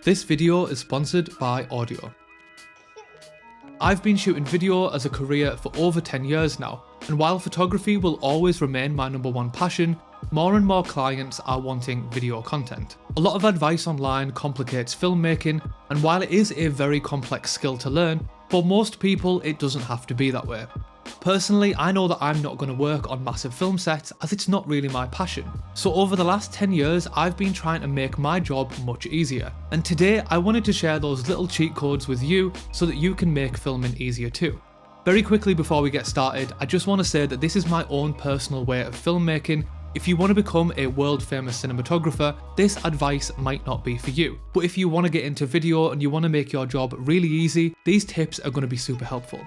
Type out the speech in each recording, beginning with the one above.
This video is sponsored by audio. I've been shooting video as a career for over 10 years now, and while photography will always remain my #1 passion, more and more clients are wanting video content. A lot of advice online complicates filmmaking, and while it is a very complex skill to learn, for most people it doesn't have to be that way. Personally, I know that I'm not going to work on massive film sets as it's not really my passion. So over the last 10 years, I've been trying to make my job much easier. And today, I wanted to share those little cheat codes with you so that you can make filming easier too. Very quickly before we get started, I just want to say that this is my own personal way of filmmaking. If you want to become a world famous cinematographer, this advice might not be for you. But if you want to get into video and you want to make your job really easy, these tips are going to be super helpful.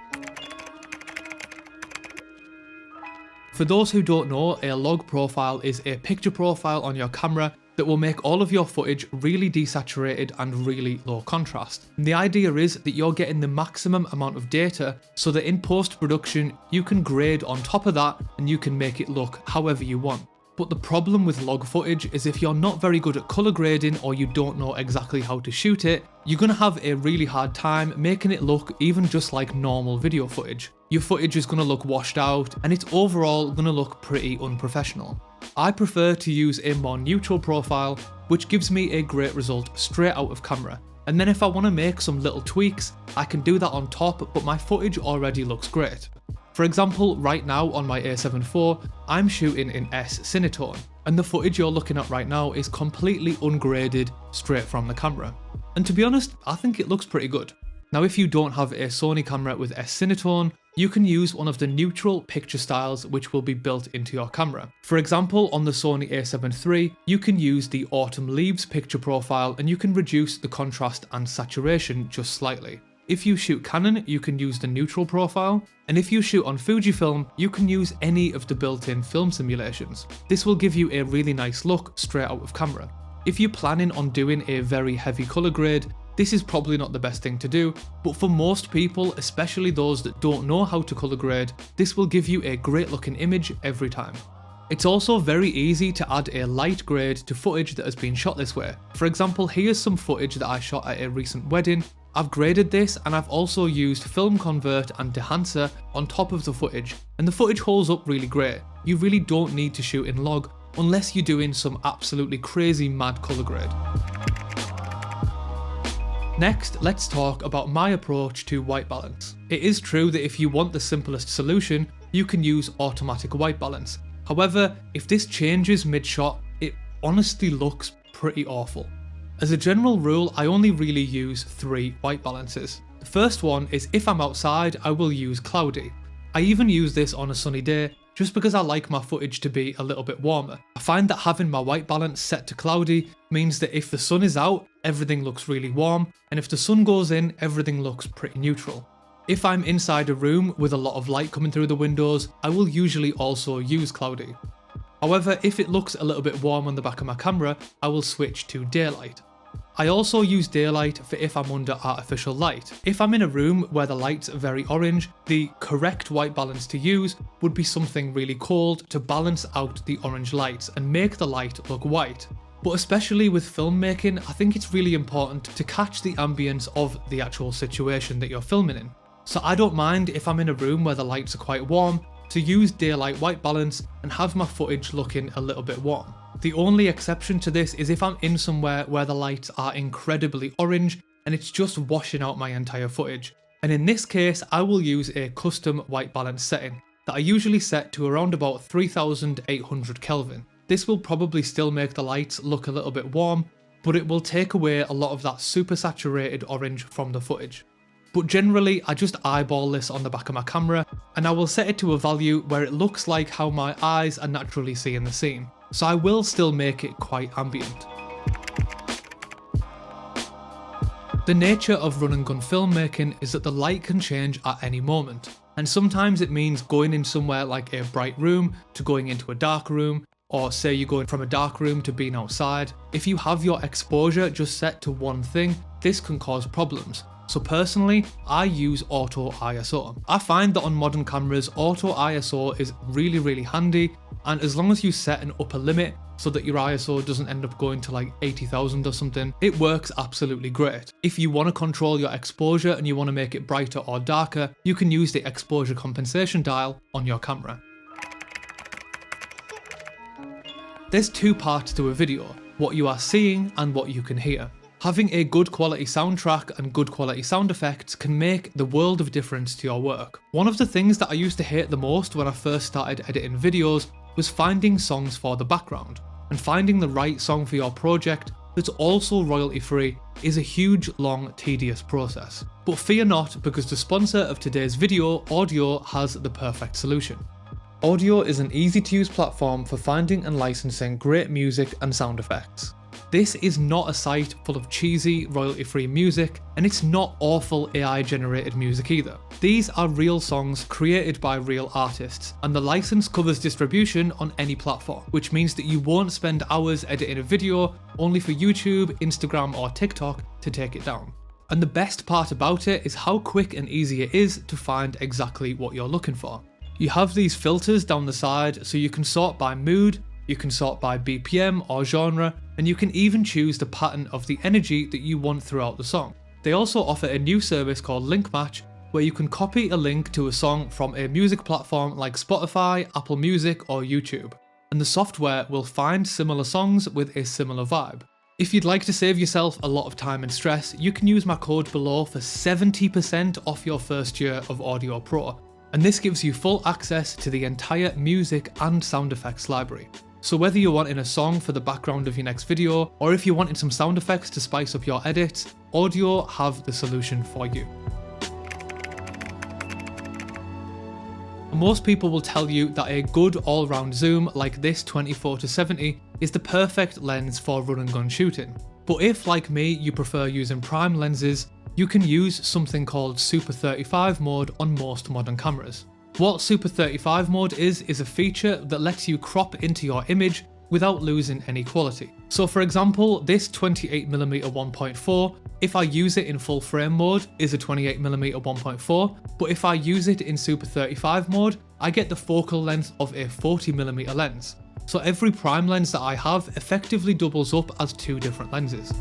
For those who don't know, a log profile is a picture profile on your camera that will make all of your footage really desaturated and really low contrast. And the idea is that you're getting the maximum amount of data so that in post-production you can grade on top of that and you can make it look however you want. But the problem with log footage is if you're not very good at colour grading or you don't know exactly how to shoot it, you're going to have a really hard time making it look even just like normal video footage. Your footage is going to look washed out and it's overall going to look pretty unprofessional. I prefer to use a more neutral profile, which gives me a great result straight out of camera. And then if I want to make some little tweaks, I can do that on top, but my footage already looks great. For example, right now on my A7 IV, I'm shooting in S Cinetone, and the footage you're looking at right now is completely ungraded straight from the camera. And to be honest, I think it looks pretty good. Now if you don't have a Sony camera with S Cinetone, you can use one of the neutral picture styles which will be built into your camera. For example, on the Sony A7 III, you can use the autumn leaves picture profile and you can reduce the contrast and saturation just slightly. If you shoot Canon, you can use the neutral profile, and if you shoot on Fujifilm, you can use any of the built-in film simulations. This will give you a really nice look straight out of camera. If you're planning on doing a very heavy colour grade, this is probably not the best thing to do, but for most people, especially those that don't know how to colour grade, this will give you a great looking image every time. It's also very easy to add a light grade to footage that has been shot this way. For example, here's some footage that I shot at a recent wedding. I've graded this and I've also used Film Convert and Dehancer on top of the footage, and the footage holds up really great. You really don't need to shoot in log unless you're doing some absolutely crazy mad colour grade. Next, let's talk about my approach to white balance. It is true that if you want the simplest solution, you can use automatic white balance. However, if this changes mid-shot, it honestly looks pretty awful. As a general rule, I only really use 3 white balances. The first one is if I'm outside, I will use cloudy. I even use this on a sunny day just because I like my footage to be a little bit warmer. I find that having my white balance set to cloudy means that if the sun is out, everything looks really warm, and if the sun goes in, everything looks pretty neutral. If I'm inside a room with a lot of light coming through the windows, I will usually also use cloudy. However, if it looks a little bit warm on the back of my camera, I will switch to daylight. I also use daylight for if I'm under artificial light. If I'm in a room where the lights are very orange, the correct white balance to use would be something really cold to balance out the orange lights and make the light look white. But especially with filmmaking, I think it's really important to catch the ambience of the actual situation that you're filming in. So I don't mind if I'm in a room where the lights are quite warm to use daylight white balance and have my footage looking a little bit warm. The only exception to this is if I'm in somewhere where the lights are incredibly orange and it's just washing out my entire footage. And in this case, I will use a custom white balance setting that I usually set to around about 3800 Kelvin. This will probably still make the lights look a little bit warm, but it will take away a lot of that super saturated orange from the footage. But generally, I just eyeball this on the back of my camera and I will set it to a value where it looks like how my eyes are naturally seeing the scene. So I will still make it quite ambient. The nature of run and gun filmmaking is that the light can change at any moment, and sometimes it means going in somewhere like a bright room to going into a dark room, or say you're going from a dark room to being outside. If you have your exposure just set to one thing, this can cause problems. So personally, I use auto ISO. I find that on modern cameras, auto ISO is really handy, and as long as you set an upper limit, so that your ISO doesn't end up going to like 80,000 or something. It works absolutely great. If you want to control your exposure and you want to make it brighter or darker, you can use the exposure compensation dial on your camera. There's two parts to a video, what you are seeing and what you can hear. Having a good quality soundtrack and good quality sound effects can make the world of difference to your work. One of the things that I used to hate the most when I first started editing videos was finding songs for the background, and finding the right song for your project that's also royalty free is a huge, long, tedious process. But fear not, because the sponsor of today's video, Audio, has the perfect solution. Audio is an easy to use platform for finding and licensing great music and sound effects. This is not a site full of cheesy, royalty-free music, and it's not awful AI-generated music either. These are real songs created by real artists, and the license covers distribution on any platform, which means that you won't spend hours editing a video only for YouTube, Instagram, or TikTok to take it down. And the best part about it is how quick and easy it is to find exactly what you're looking for. You have these filters down the side, so you can sort by mood, you can sort by BPM or genre, and you can even choose the pattern of the energy that you want throughout the song. They also offer a new service called Link Match, where you can copy a link to a song from a music platform like Spotify, Apple Music, or YouTube, and the software will find similar songs with a similar vibe. If you'd like to save yourself a lot of time and stress, you can use my code below for 70% off your first year of Audio Pro, and this gives you full access to the entire music and sound effects library. So whether you're wanting a song for the background of your next video, or if you're wanting some sound effects to spice up your edits, Audio have the solution for you. Most people will tell you that a good all-round zoom like this 24-70 is the perfect lens for run and gun shooting. But if, like me, you prefer using prime lenses, you can use something called Super 35 mode on most modern cameras. What Super 35 mode is a feature that lets you crop into your image without losing any quality. So for example, this 28mm 1.4, if I use it in full frame mode, is a 28mm 1.4, but if I use it in Super 35 mode, I get the focal length of a 40mm lens. So every prime lens that I have effectively doubles up as two different lenses.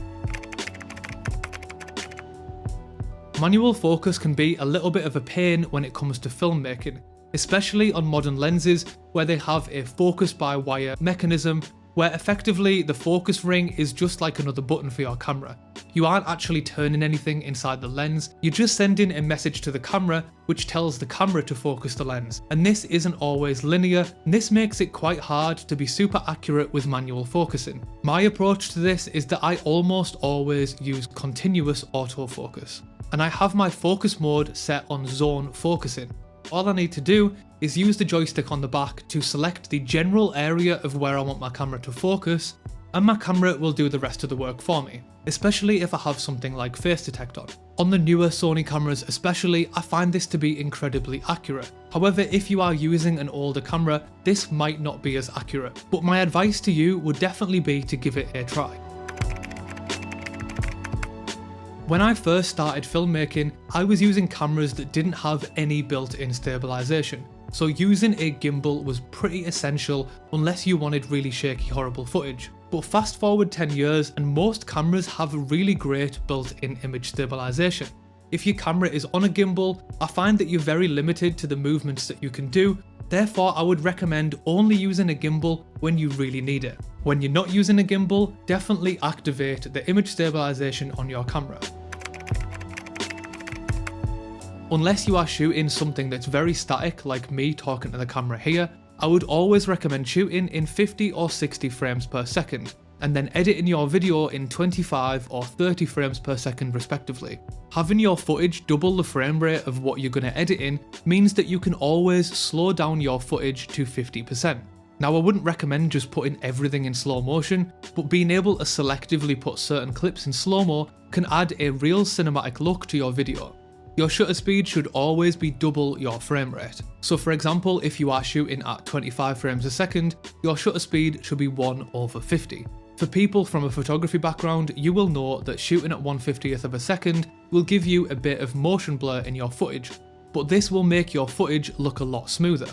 Manual focus can be a little bit of a pain when it comes to filmmaking, especially on modern lenses where they have a focus by wire mechanism where effectively the focus ring is just like another button for your camera. You aren't actually turning anything inside the lens, you're just sending a message to the camera which tells the camera to focus the lens, and this isn't always linear, and this makes it quite hard to be super accurate with manual focusing. My approach to this is that I almost always use continuous autofocus, and I have my focus mode set on zone focusing. All I need to do is use the joystick on the back to select the general area of where I want my camera to focus, and my camera will do the rest of the work for me, especially if I have something like face detect on. On the newer Sony cameras especially, I find this to be incredibly accurate. However, if you are using an older camera, this might not be as accurate, but my advice to you would definitely be to give it a try. When I first started filmmaking, I was using cameras that didn't have any built-in stabilization, so using a gimbal was pretty essential unless you wanted really shaky, horrible footage. But fast forward 10 years and most cameras have really great built-in image stabilization. If your camera is on a gimbal, I find that you're very limited to the movements that you can do, therefore I would recommend only using a gimbal when you really need it. When you're not using a gimbal, definitely activate the image stabilization on your camera. Unless you are shooting something that's very static like me talking to the camera here, I would always recommend shooting in 50 or 60 frames per second, and then editing your video in 25 or 30 frames per second respectively. Having your footage double the frame rate of what you're going to edit in means that you can always slow down your footage to 50%. Now I wouldn't recommend just putting everything in slow motion, but being able to selectively put certain clips in slow-mo can add a real cinematic look to your video. Your shutter speed should always be double your frame rate. So for example, if you are shooting at 25 frames a second, your shutter speed should be 1/50. For people from a photography background, you will know that shooting at 1/50th of a second will give you a bit of motion blur in your footage, but this will make your footage look a lot smoother.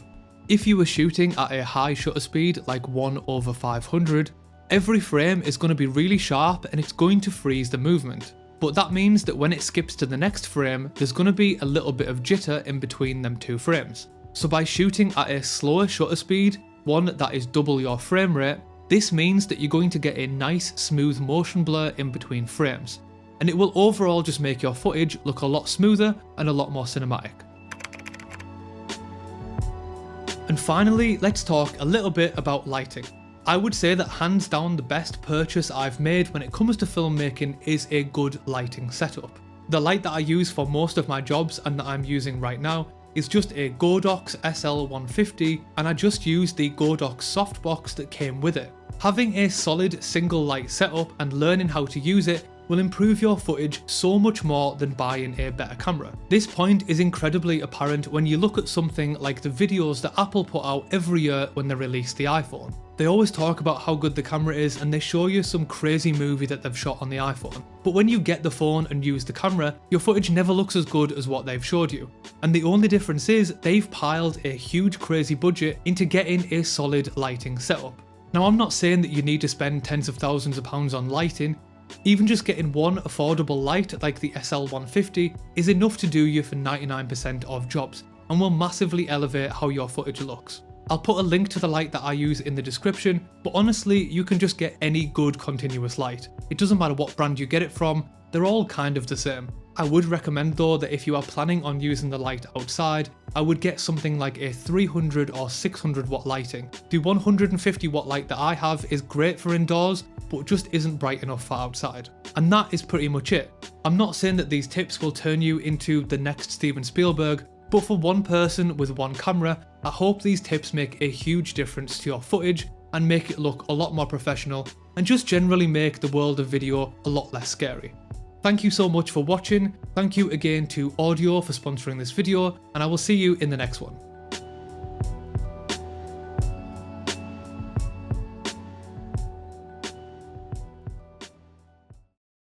If you were shooting at a high shutter speed like 1/500, every frame is going to be really sharp and it's going to freeze the movement. But that means that when it skips to the next frame, there's going to be a little bit of jitter in between them two frames. So by shooting at a slower shutter speed, one that is double your frame rate, this means that you're going to get a nice smooth motion blur in between frames. And it will overall just make your footage look a lot smoother and a lot more cinematic. And finally, let's talk a little bit about lighting. I would say that hands down the best purchase I've made when it comes to filmmaking is a good lighting setup. The light that I use for most of my jobs and that I'm using right now is just a Godox SL150, and I just used the Godox softbox that came with it. Having a solid single light setup and learning how to use it will improve your footage so much more than buying a better camera. This point is incredibly apparent when you look at something like the videos that Apple put out every year when they release the iPhone. They always talk about how good the camera is and they show you some crazy movie that they've shot on the iPhone. But when you get the phone and use the camera, your footage never looks as good as what they've showed you. And the only difference is they've piled a huge crazy budget into getting a solid lighting setup. Now, I'm not saying that you need to spend tens of thousands of pounds on lighting. Even just getting one affordable light like the SL150 is enough to do you for 99% of jobs and will massively elevate how your footage looks. I'll put a link to the light that I use in the description, but honestly, you can just get any good continuous light. It doesn't matter what brand you get it from, they're all kind of the same. I would recommend though that if you are planning on using the light outside, I would get something like a 300 or 600 watt lighting. The 150 watt light that I have is great for indoors, but just isn't bright enough for outside. And that is pretty much it. I'm not saying that these tips will turn you into the next Steven Spielberg, but for one person with one camera, I hope these tips make a huge difference to your footage and make it look a lot more professional and just generally make the world of video a lot less scary. Thank you so much for watching, thank you again to Audio for sponsoring this video, and I will see you in the next one.